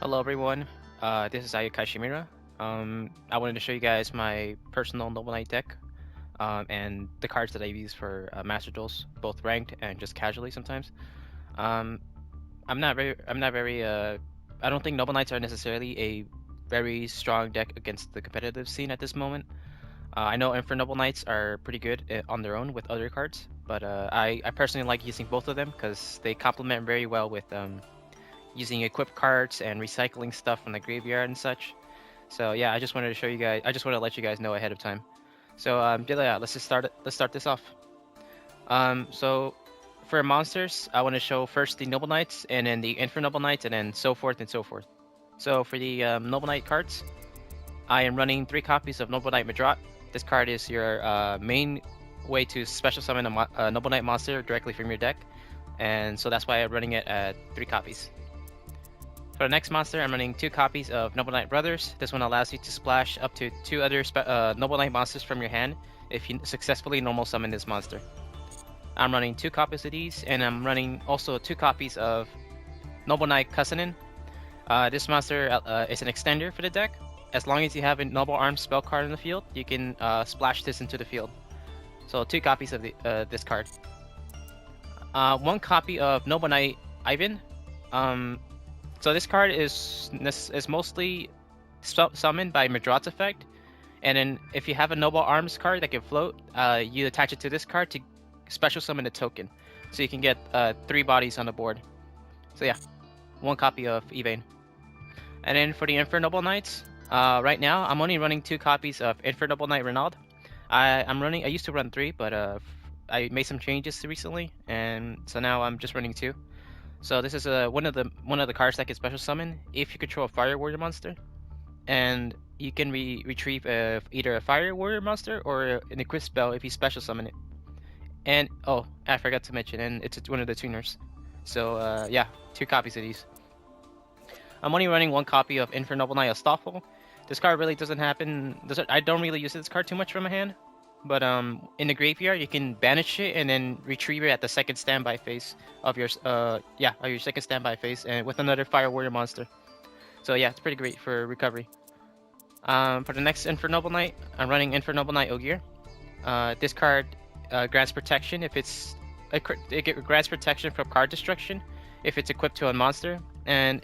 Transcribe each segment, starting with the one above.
Hello everyone, this is Ayukai Shimura. I wanted to show you guys my personal Noble Knight deck, and the cards that I use for Master Duels, both ranked and just casually sometimes. Um, I don't think Noble Knights are necessarily a very strong deck against the competitive scene at this moment. I know Infernoble Knights are pretty good on their own with other cards, but I personally like using both of them because they complement very well with using equipped cards and recycling stuff from the graveyard and such. So yeah, I just wanted to show you guys. I just want to let you guys know ahead of time. So yeah, let's just start it. Let's start this off. So for monsters, I want to show first the Noble Knights, and then the Infernoble Knights, and then so forth and so forth. So for the Noble Knight cards, I am running 3 copies of Noble Knight Madrat. This card is your main way to special summon a Noble Knight monster directly from your deck, and so that's why I'm running it at 3 copies. For the next monster, I'm running 2 copies of Noble Knight Brothers. This one allows you to splash up to 2 other Noble Knight monsters from your hand if you successfully normal summon this monster. I'm running 2 copies of these, and I'm running also 2 copies of Noble Knight Kusanin. This monster is an extender for the deck. As long as you have a Noble Arms spell card in the field, you can splash this into the field. So 2 copies of this card. 1 copy of Noble Knight Ivan. So this card is mostly summoned by Madrat's effect, and then if you have a Noble Arms card that can float, you attach it to this card to special summon a token, so you can get 3 bodies on the board. So yeah, 1 copy of Evane. And then for the Infernoble Knights, right now I'm only running 2 copies of Infernoble Knight Renaud. I used to run 3, but I made some changes recently, and so now I'm just running 2. So this is one of the cards that can special summon if you control a Fire Warrior monster, and you can retrieve either a Fire Warrior monster or an equipped spell if you special summon it. And oh, I forgot to mention, and it's one of the tuners. So yeah, 2 copies of these. I'm only running 1 copy of Infernoble Knight Astolfo. This card really doesn't happen. I don't really use this card too much from my hand. But in the graveyard, you can banish it and then retrieve it at the second standby phase of your your second standby phase, and with another Fire Warrior monster. So yeah, it's pretty great for recovery. For the next Infernoble Knight, I'm running Infernoble Knight Ogier. This card grants protection if it grants protection from card destruction if it's equipped to a monster, and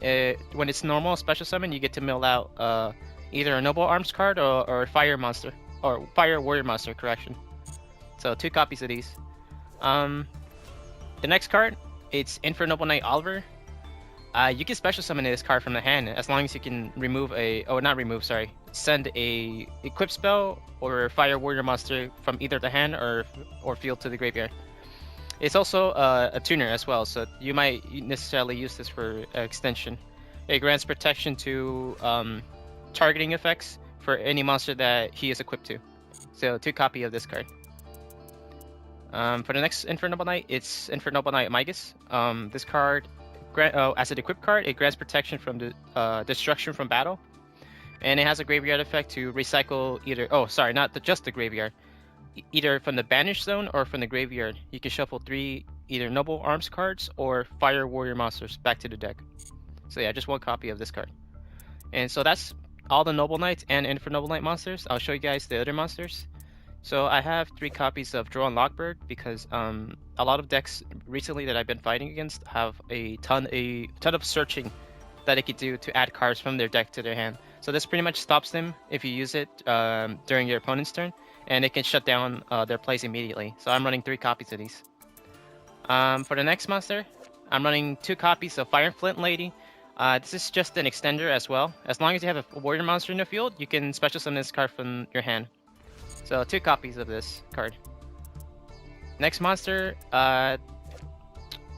when it's normal special summon, you get to mill out either a Noble Arms card or a Fire monster. Or Fire Warrior monster, correction. So 2 copies of these. The next card, it's Infernoble Knight Oliver. You can special summon this card from the hand as long as you can send a equip spell or Fire Warrior monster from either the hand or field to the graveyard. It's also a tuner as well, so you might necessarily use this for extension. It grants protection to targeting effects for any monster that he is equipped to. So 2 copy of this card. For the next Infernoble Knight, it's Infernoble Knight Migas. This card, as an equipped card, it grants protection from the destruction from battle, and it has a graveyard effect to recycle just the graveyard, either from the banished zone or from the graveyard. You can shuffle 3 either Noble Arms cards or Fire Warrior monsters back to the deck. So yeah, just 1 copy of this card. And so that's all the Noble Knights and Infernoble Knight monsters. I'll show you guys the other monsters. So I have 3 copies of Droll and Lockbird because a lot of decks recently that I've been fighting against have a ton of searching that they could do to add cards from their deck to their hand. So this pretty much stops them if you use it during your opponent's turn, and it can shut down their plays immediately. So I'm running 3 copies of these. For the next monster, I'm running 2 copies of Fire and Flint Lady. This is just an extender as well. As long as you have a warrior monster in the field, you can special summon this card from your hand. So 2 copies of this card. Next monster,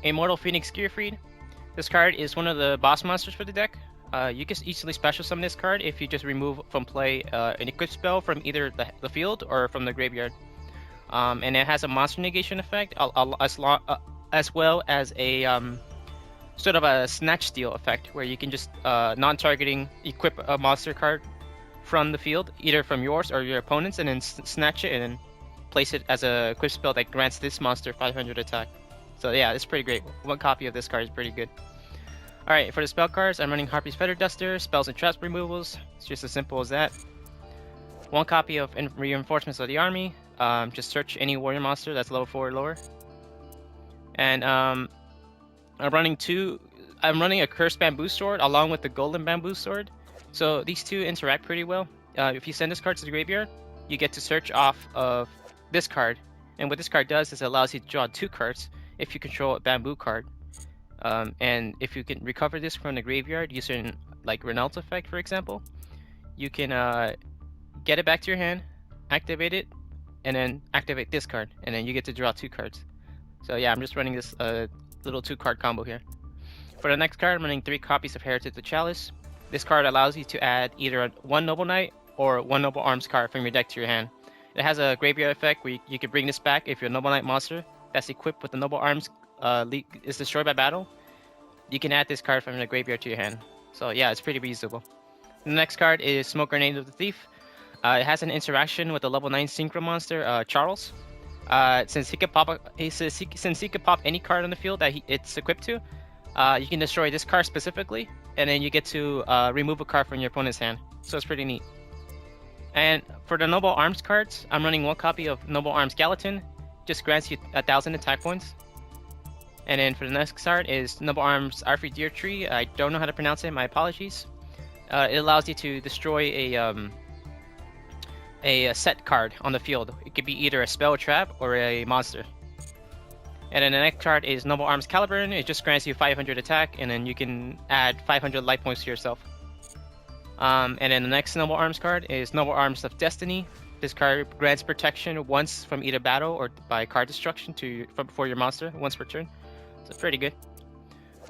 Immortal Phoenix Gearfried. This card is one of the boss monsters for the deck. You can easily special summon this card if you just remove from play an equipped spell from either the field or from the graveyard. And it has a monster negation effect, as well as a sort of a snatch steal effect, where you can just non-targeting equip a monster card from the field, either from yours or your opponent's, and then snatch it and then place it as a equip spell that grants this monster 500 attack. So yeah, it's pretty great. 1 copy of this card is pretty good. Alright, for the spell cards, I'm running Harpy's Feather Duster, spells and traps removals. It's just as simple as that. One copy of Reinforcements of the Army. Just search any warrior monster that's level 4 or lower. And I'm running a Cursed Bamboo Sword along with the Golden Bamboo Sword. So these two interact pretty well. If you send this card to the graveyard, you get to search off of this card. And what this card does is it allows you to draw 2 cards if you control a bamboo card. And if you can recover this from the graveyard using like Ronald's effect, for example, you can get it back to your hand, activate it, and then activate this card, and then you get to draw 2 cards. So yeah, I'm just running this little 2-card combo here. For the next card, I'm running 3 copies of Heritage the Chalice. This card allows you to add either 1 Noble Knight or 1 Noble Arms card from your deck to your hand. It has a graveyard effect where you can bring this back if your Noble Knight monster that's equipped with the Noble Arms is destroyed by battle. You can add this card from the graveyard to your hand. So yeah, it's pretty reasonable. The next card is Smoke Grenade of the Thief. It has an interaction with the level 9 Synchro monster, Charles. Since he could pop any card on the field that it's equipped to, you can destroy this card specifically, and then you get to remove a card from your opponent's hand. So it's pretty neat. And for the Noble Arms cards, I'm running 1 copy of Noble Arms Gallatin. Just grants you 1,000 attack points. And then for the next card is Noble Arms Arfrey Deer Tree. I don't know how to pronounce it, my apologies. It allows you to destroy a set card on the field. It could be either a spell, trap, or a monster. And then the next card is Noble Arms Caliburn. It just grants you 500 attack, and then you can add 500 life points to yourself. And then the next Noble Arms card is Noble Arms of Destiny. This card grants protection once from either battle or by card destruction for your monster once per turn. So it's pretty good.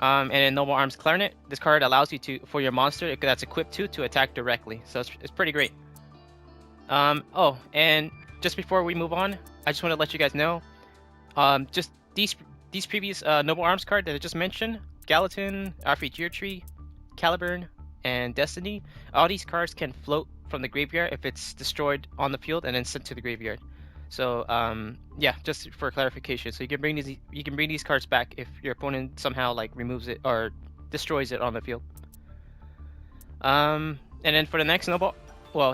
And then Noble Arms Clarinet. This card allows you for your monster that's equipped to attack directly. So it's pretty great. Oh, and just before we move on, I just want to let you guys know, just these previous Noble Arms card that I just mentioned, Gallatin, Arfrey Deer Tree, Caliburn, and Destiny, all these cards can float from the graveyard if it's destroyed on the field and then sent to the graveyard. So yeah, just for clarification, so you can bring these cards back if your opponent somehow like removes it or destroys it on the field. And then for the next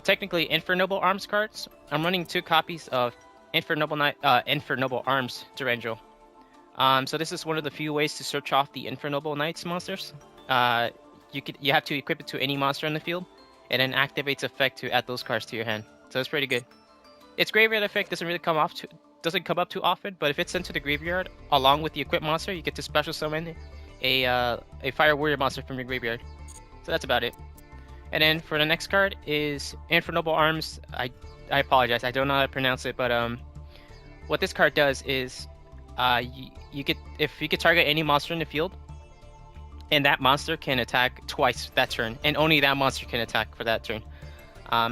technically Infernoble Arms cards, I'm running 2 copies of Infernoble Arms Durandal. So this is one of the few ways to search off the Infernoble Knights monsters. You have to equip it to any monster on the field, and then activates effect to add those cards to your hand. So it's pretty good. Its graveyard effect doesn't come up too often, but if it's sent to the graveyard along with the equipped monster, you get to special summon a Fire Warrior monster from your graveyard. So that's about it. And then for the next card is Infernoble Arms. I apologize, I don't know how to pronounce it, but what this card does is you could target any monster in the field, and that monster can attack twice that turn, and only that monster can attack for that turn.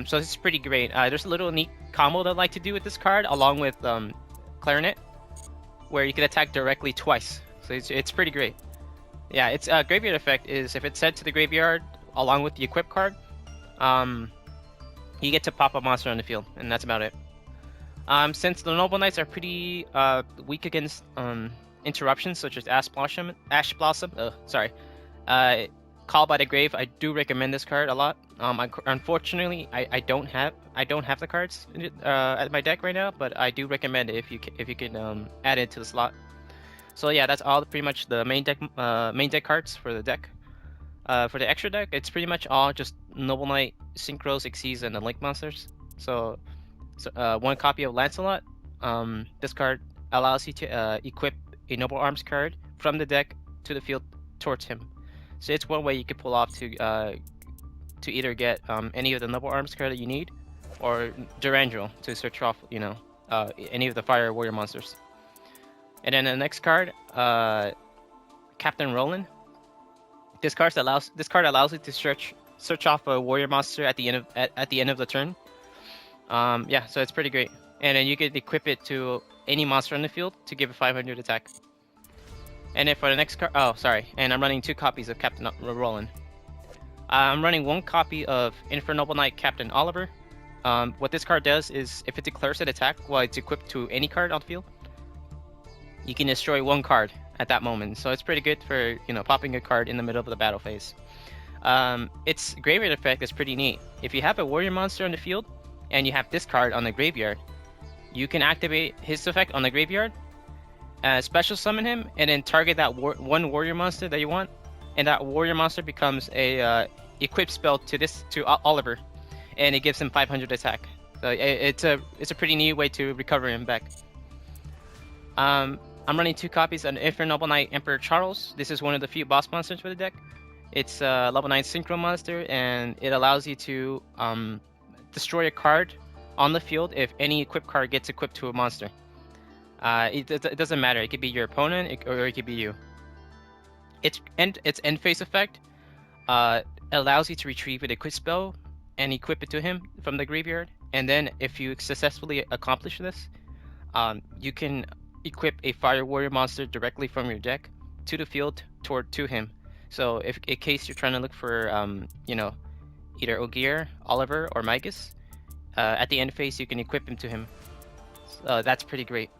So this is pretty great. There's a little neat combo that I like to do with this card along with Clarinet, where you can attack directly twice. So it's pretty great. Yeah, its graveyard effect is if it's sent to the graveyard along with the equip card, you get to pop a monster on the field, and that's about it. Since the Noble Knights are pretty weak against interruptions such as Ash Blossom, Call by the Grave, I do recommend this card a lot. Unfortunately, I don't have the cards at my deck right now, but I do recommend it if you can add it to the slot. So yeah, that's all pretty much the main deck cards for the deck. For the extra deck, it's pretty much all just Noble Knight, Synchros, Xyz, and the Link monsters. So 1 copy of Lancelot. This card allows you to equip a Noble Arms card from the deck to the field towards him. So it's one way you could pull off to either get any of the Noble Arms card that you need, or Durandal to search off, any of the Fire Warrior monsters. And then the next card, Captain Roland. This card allows you to search off a warrior monster at the end of the turn. Yeah, so it's pretty great. And then you can equip it to any monster on the field to give it 500 attack. And then for the next card, and I'm running 2 copies of Captain Roland. I'm running 1 copy of Infernoble Knight Captain Oliver. What this card does is if it declares an attack while it's equipped to any card on the field, you can destroy 1 card at that moment. So it's pretty good for popping a card in the middle of the battle phase. Its graveyard effect is pretty neat. If you have a warrior monster on the field and you have this card on the graveyard, you can activate his effect on the graveyard, special summon him, and then target that one warrior monster that you want, and that warrior monster becomes a equip spell to Oliver, and it gives him 500 attack. So it's a pretty neat way to recover him back. I'm running 2 copies of Infernoble Knight Emperor Charles. This is one of the few boss monsters for the deck. It's a level 9 synchro monster, and it allows you to destroy a card on the field if any equipped card gets equipped to a monster. It doesn't matter. It could be your opponent, or it could be you. Its end phase effect allows you to retrieve an equip spell and equip it to him from the graveyard. And then if you successfully accomplish this, you can equip a Fire Warrior monster directly from your deck to the field to him. So if in case you're trying to look for either Ogier, Oliver, or Migas, at the end phase you can equip him to him. So that's pretty great.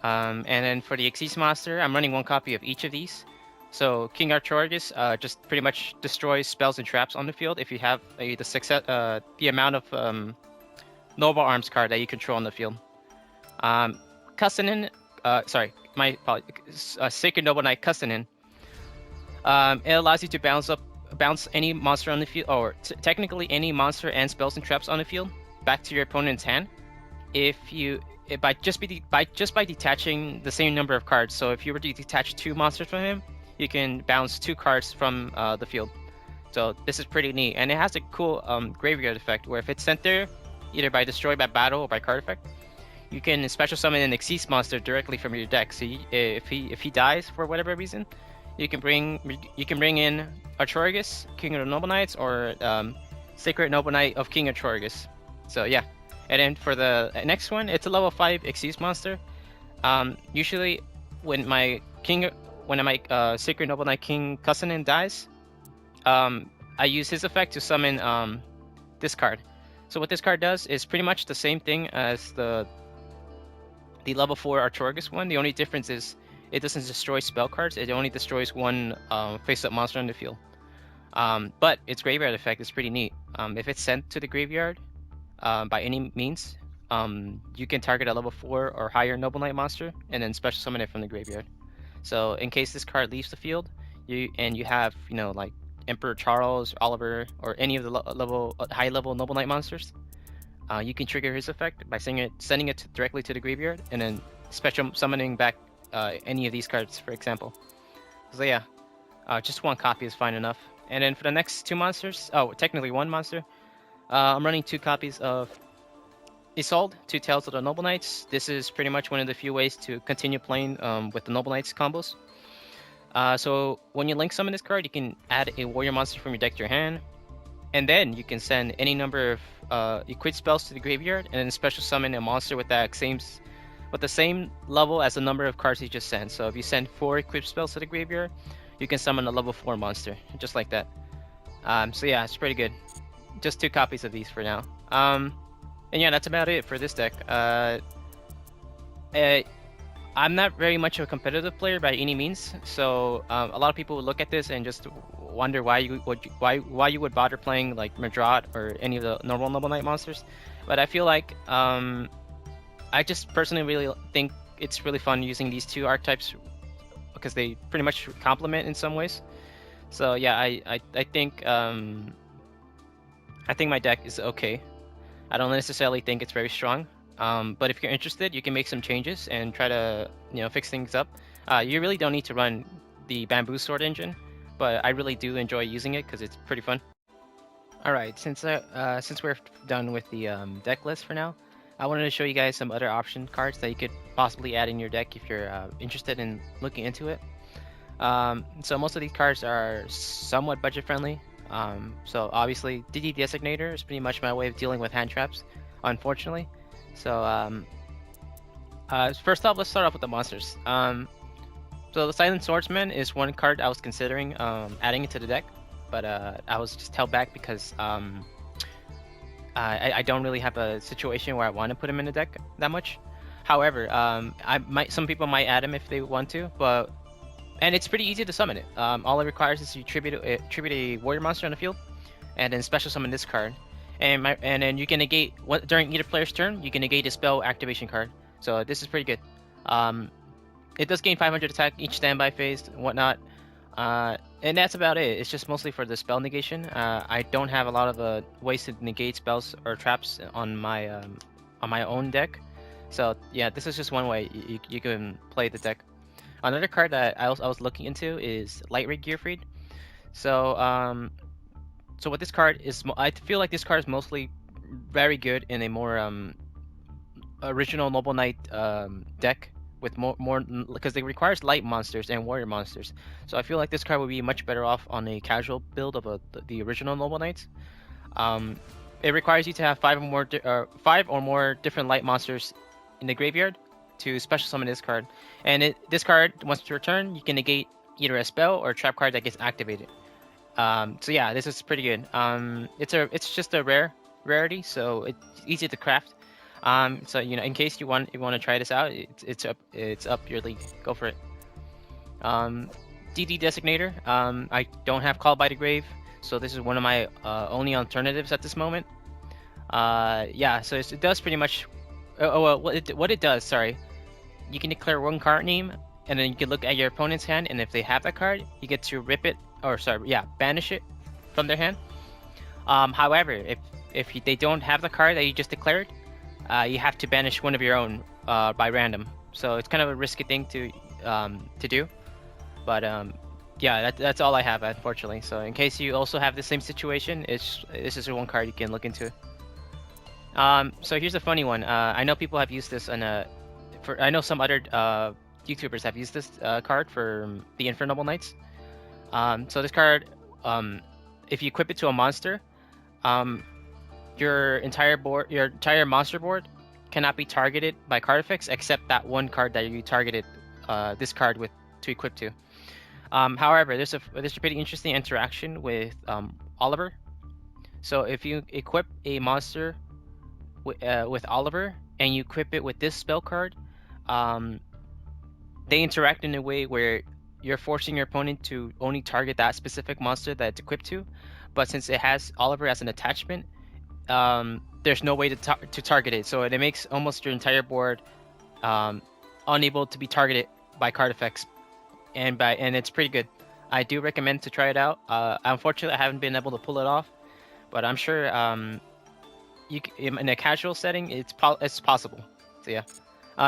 And then for the Xyz monster, I'm running 1 copy of each of these. So King Archorgus just pretty much destroys spells and traps on the field if you have the amount of Noble Arms card that you control on the field. Kusanin, my apologies, Sacred Noble Knight Kusanin. It allows you to bounce any monster on the field, or technically any monster and spells and traps on the field, back to your opponent's hand. By detaching the same number of cards. So if you were to detach 2 monsters from him, you can bounce 2 cards from the field. So this is pretty neat, and it has a cool graveyard effect where if it's sent there, either by destroy by battle or by card effect, you can special summon an Xyz monster directly from your deck. So if he dies for whatever reason, you can bring in Archorgus, King of the Noble Knights, or Sacred Noble Knight of King Archorgus. So yeah. And then for the next one, it's a level 5 Xyz monster. Usually, when my Sacred Noble Knight King Kusanin dies, I use his effect to summon this card. So what this card does is pretty much the same thing as the level 4 Archorgus one. The only difference is it doesn't destroy spell cards. It only destroys one face-up monster on the field. But its graveyard effect is pretty neat. If it's sent to the graveyard, by any means, you can target a level 4 or higher Noble Knight monster and then special summon it from the graveyard. So in case this card leaves the field, you have like Emperor Charles, Oliver, or any of the high level Noble Knight monsters, you can trigger his effect by sending it directly to the graveyard and then special summoning back any of these cards, for example. So yeah, just 1 copy is fine enough. And then for the next 2 monsters, technically 1 monster, I'm running 2 copies of Isolde, 2 Tales of the Noble Knights. This is pretty much one of the few ways to continue playing with the Noble Knights combos. So when you link summon this card, you can add a warrior monster from your deck to your hand, and then you can send any number of equipped spells to the graveyard, and then special summon a monster with the same level as the number of cards you just sent. So if you send 4 equipped spells to the graveyard, you can summon a level 4 monster, just like that. So yeah, it's pretty good. Just 2 copies of these for now. And yeah, that's about it for this deck. I'm not very much of a competitive player by any means, so a lot of people would look at this and just wonder why you would bother playing like Madrat or any of the normal Noble Knight monsters. But I feel like I just personally really think it's really fun using these 2 archetypes because they pretty much complement in some ways. So yeah, I think my deck is okay. I don't necessarily think it's very strong. But if you're interested, you can make some changes and try to fix things up. You really don't need to run the Bamboo Sword engine, but I really do enjoy using it because it's pretty fun. Alright, since we're done with the deck list for now, I wanted to show you guys some other option cards that you could possibly add in your deck if you're interested in looking into it. So most of these cards are somewhat budget friendly. So obviously DD Designator is pretty much my way of dealing with hand traps, unfortunately. So first off, let's start off with the monsters. So the Silent Swordsman is one card I was considering adding into the deck, but I was just held back because I don't really have a situation where I want to put him in the deck that much. However, some people might add him if they want to, but and it's pretty easy to summon it. All it requires is you tribute a warrior monster on the field, and then special summon this card. And then you can negate during either player's turn. You can negate a spell activation card. So this is pretty good. It does gain 500 attack each standby phase and whatnot. And that's about it. It's just mostly for the spell negation. I don't have a lot of ways to negate spells or traps on my own deck. So yeah, this is just one way you can play the deck. Another card that I was looking into is Lightweight Gearfried. So so what this card is, I feel like this card is mostly very good in a more original Noble Knight deck with more because it requires light monsters and warrior monsters. So I feel like this card would be much better off on a casual build of the original Noble Knights. It requires you to have five or more different light monsters in the graveyard to special summon this card. And this card, once to return, you can negate either a spell or a trap card that gets activated. So yeah, this is pretty good. It's just a rarity, so it's easy to craft. So in case you want to try this out, it's up your league. Go for it. DD Designator. I don't have Call by the Grave, so this is one of my only alternatives at this moment. Yeah, so it does pretty much. What it does, sorry, you can declare one card name, and then you can look at your opponent's hand, and if they have that card, you get to banish it from their hand. However, if they don't have the card that you just declared, you have to banish one of your own by random. So it's kind of a risky thing to do, but yeah, that's all I have, unfortunately. So in case you also have the same situation, this is one card you can look into. So here's a funny one. I know people have used this I know some other YouTubers have used this card for the Infernoble Knights. So this card, if you equip it to a monster, your entire monster board cannot be targeted by card effects except that one card that you targeted this card with to equip to. However, there's a pretty interesting interaction with Oliver. So if you equip a monster with Oliver and you equip it with this spell card, they interact in a way where you're forcing your opponent to only target that specific monster that it's equipped to. But since it has Oliver as an attachment, there's no way to target it. So it makes almost your entire board unable to be targeted by card effects, and it's pretty good. I do recommend to try it out. Unfortunately, I haven't been able to pull it off, but I'm sure in a casual setting, it's possible. So yeah.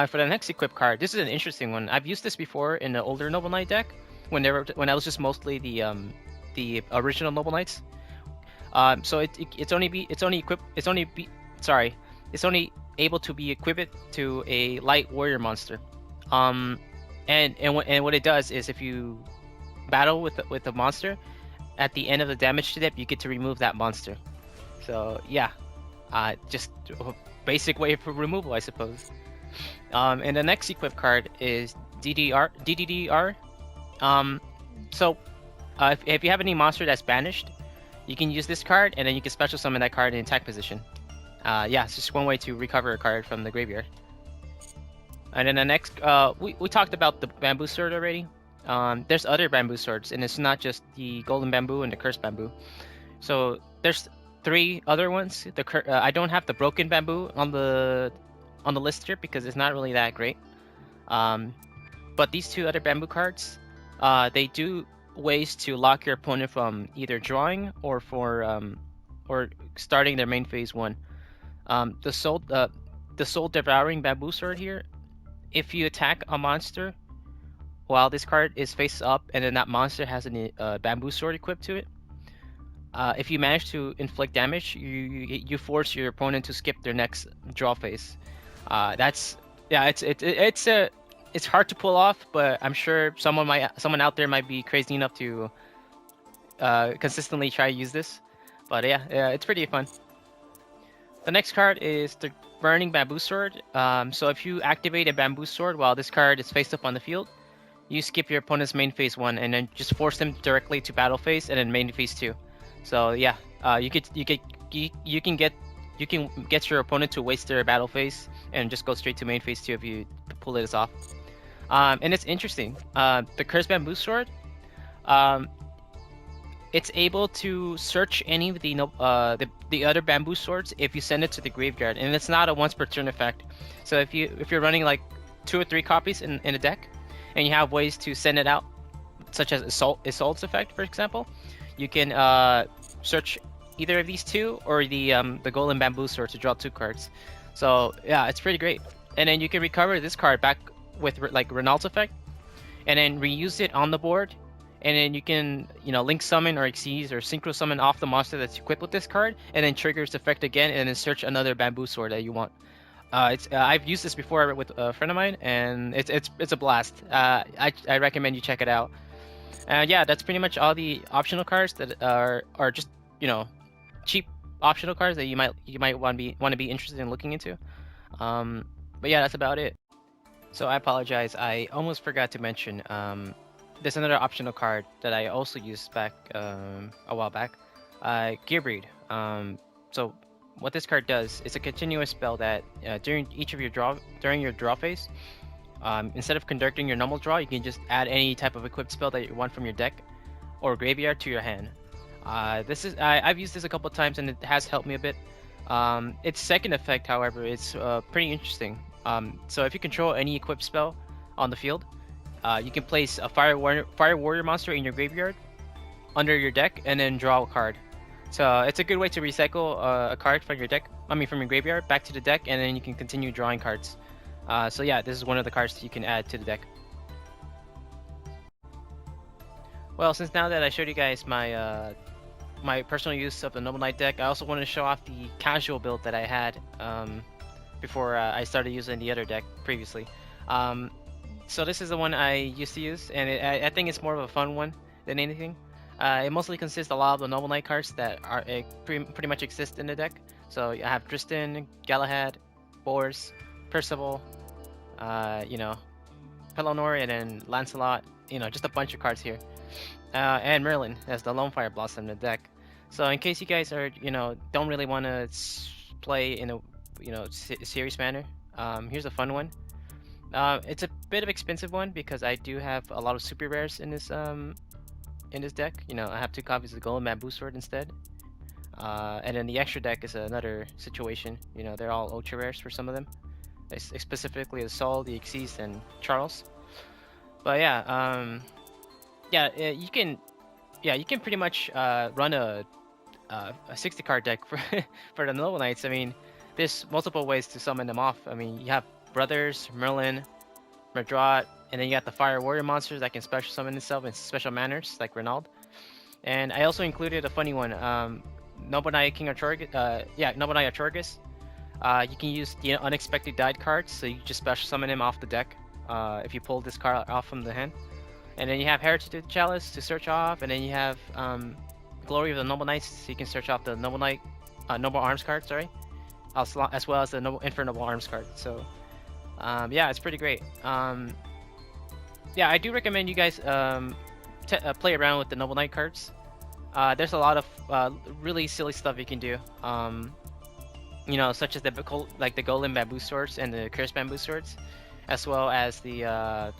For the next equip card, this is an interesting one. I've used this before in the older Noble Knight deck when I was just mostly the original Noble Knights. So it's only able to be equipped to a light warrior monster. And what it does is if you battle with a monster, at the end of the damage step, you get to remove that monster. So yeah, just a basic way for removal, I suppose. And the next equip card is DDDR. So if you have any monster that's banished, you can use this card, and then you can special summon that card in attack position. Yeah, it's just one way to recover a card from the graveyard. And then the next, we talked about the bamboo sword already. There's other bamboo swords, and it's not just the golden bamboo and the cursed bamboo. So there's 3 other ones. I don't have the broken bamboo on the list here because it's not really that great. But these 2 other bamboo cards, they do ways to lock your opponent from either drawing or starting their main phase 1. The soul devouring bamboo sword here. If you attack a monster while this card is face up, and then that monster has a bamboo sword equipped to it, if you manage to inflict damage, you force your opponent to skip their next draw phase. It's hard to pull off, but I'm sure someone out there might be crazy enough to consistently try to use this. But yeah, it's pretty fun. The next card is the Burning Bamboo Sword. So if you activate a Bamboo Sword while this card is faced up on the field, you skip your opponent's main phase 1 and then just force them directly to battle phase and then main phase 2. So yeah, you can get your opponent to waste their battle phase and just go straight to main phase 2 if you pull this off. And it's interesting. The Cursed Bamboo Sword, um, it's able to search any of the other bamboo swords if you send it to the graveyard, and it's not a once per turn effect. So if you're running like 2 or 3 copies in a deck, and you have ways to send it out, such as Assault's effect, for example, you can search either of these two or the Golden Bamboo Sword to draw 2 cards. So yeah, it's pretty great. And then you can recover this card back with like Renald's effect, and then reuse it on the board. And then you can, link summon or exceed or synchro summon off the monster that's equipped with this card, and then trigger its effect again, and then search another bamboo sword that you want. It's I've used this before with a friend of mine, and it's a blast. I recommend you check it out. Yeah, that's pretty much all the optional cards that are just cheap optional cards that you might want to be interested in looking into. But yeah, that's about it. So I apologize. I almost forgot to mention. There's another optional card that I also used back a while back. Gearbreed. So what this card does is a continuous spell that during your draw phase, instead of conducting your normal draw, you can just add any type of equipped spell that you want from your deck or graveyard to your hand. I've used this a couple times and it has helped me a bit. Its second effect, however, is pretty interesting. So if you control any equipped spell on the field, you can place a Fire Warrior monster in your graveyard under your deck and then draw a card. So it's a good way to recycle a card from your deck. From your graveyard back to the deck, and then you can continue drawing cards. So yeah, this is one of the cards that you can add to the deck. Well, since now that I showed you guys my personal use of the Noble Knight deck, I also want to show off the casual build that I had before I started using the other deck previously. So this is the one I used to use, and I think it's more of a fun one than anything. It mostly consists of a lot of the Noble Knight cards that are pretty much exist in the deck. So I have Tristan, Galahad, Bors, Percival, Pelennor, and then Lancelot. Just a bunch of cards here. And Merlin as the Lone Fire Blossom in the deck. So in case you guys are, don't really want to play in a, serious manner, here's a fun one. It's a bit of expensive one because I do have a lot of super rares in this deck. I have 2 copies of the Golden Bamboo Sword instead. And then the extra deck is another situation. They're all ultra rares for some of them, specifically the Sol, the Xyz, and Charles. But yeah, you can pretty much run a 60 card deck for for the Noble Knights. There's multiple ways to summon them off. You have Brothers, Merlin, Merdrot, and then you got the Fire Warrior monsters that can special summon itself in special manners, like Renald. And I also included a funny one, Noble Knight King Achorgus. Noble Knight Achorgus. You can use the Unexpected Died cards, so you just special summon him off the deck if you pull this card off from the hand. And then you have Heritage Chalice to search off, and then you have Glory of the Noble Knights, so you can search off the Noble Knight, Noble Arms card, sorry, as well as the Infernoble Arms card. So yeah, it's pretty great. Yeah, I do recommend you guys play around with the Noble Knight cards. There's a lot of really silly stuff you can do. Such as the Golden Bamboo Swords and the Cursed Bamboo Swords, as well as the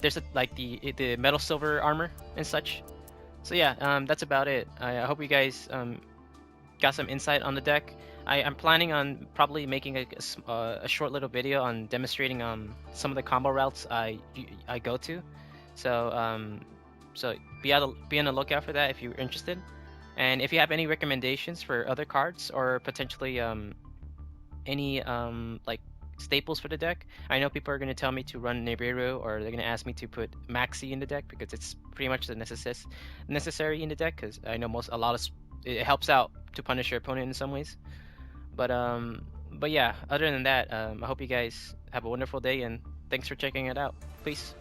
there's the metal silver armor and such. So yeah, that's about it. I hope you guys got some insight on the deck. I'm planning on probably making a short little video on demonstrating some of the combo routes I go to. So be on the lookout for that if you're interested. And if you have any recommendations for other cards or potentially any like staples for the deck, I know people are going to tell me to run Nibiru, or they're going to ask me to put Maxi in the deck because it's pretty much the necessary in the deck, because I know it helps out to punish your opponent in some ways. But yeah, other than that, I hope you guys have a wonderful day, and thanks for checking it out. Peace.